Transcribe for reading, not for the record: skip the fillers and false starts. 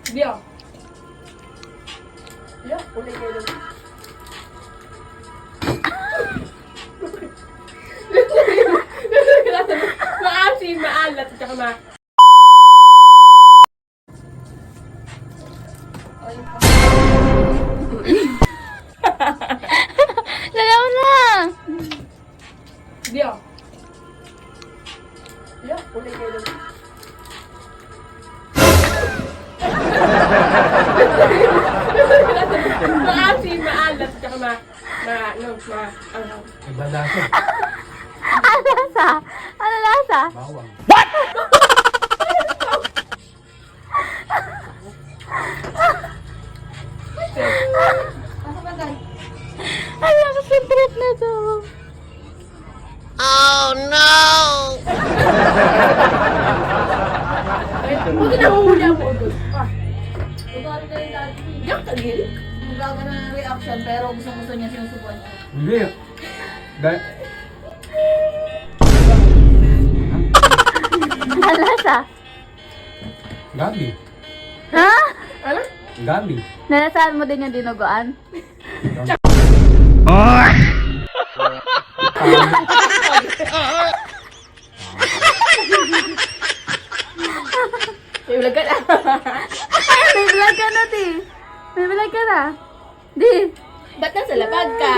Biyo. Biyo, ulit kayo. Maasim, maalat, at saka Lalaw na! Biyo. Biyo, ulit kayo. Maasim, maalat, at saka Iba lasa. Ano lasa? Ano lasa? Bawang. Ang lakas ng trip na to. Buti na huhuli ako ulit. Bukari na yung dati. Yak, kagil. Magaga na ng reaction pero gusto niya sinusubuan niya. Hindi. Dahil... Ang lasa? Gabi. Ha? Ano? Gabi. Nalasahan mo din yung dinuguan? May vlog ka na. May vlog ka na, di. May vlog ka na. Di. Ba't nasa lapag ka?